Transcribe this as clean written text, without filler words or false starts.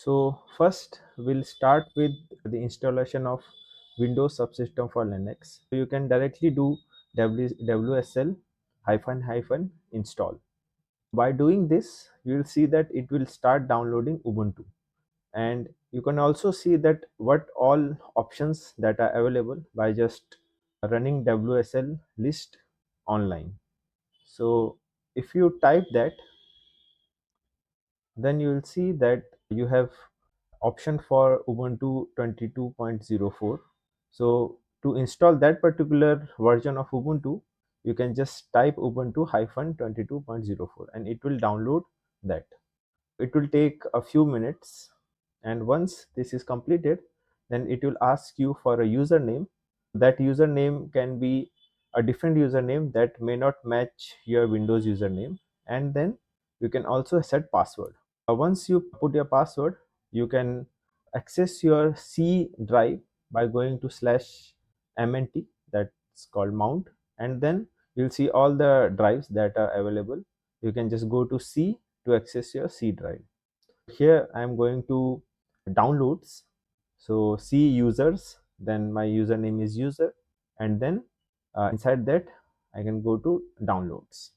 So first we'll start with the installation of Windows Subsystem for Linux. So you can directly do WSL hyphen install. By doing this, you will see that it will start downloading Ubuntu, and you can also see that what all options that are available by just running WSL list online. So if you type that, then you will see that you have option for Ubuntu 22.04. So to install that particular version of Ubuntu, you can just type Ubuntu 22.04 and it will download that. It will take a few minutes, and once this is completed, then it will ask you for a username. That username can be a different username that may not match your Windows username, and then you can also set password. Once you put your password, you can access your C drive by going to /mnt, that's called mount, and then you'll see all the drives that are available. You can just go to C to access your C drive. Here I am going to downloads. So C users, then my username is user, and then inside that I can go to downloads.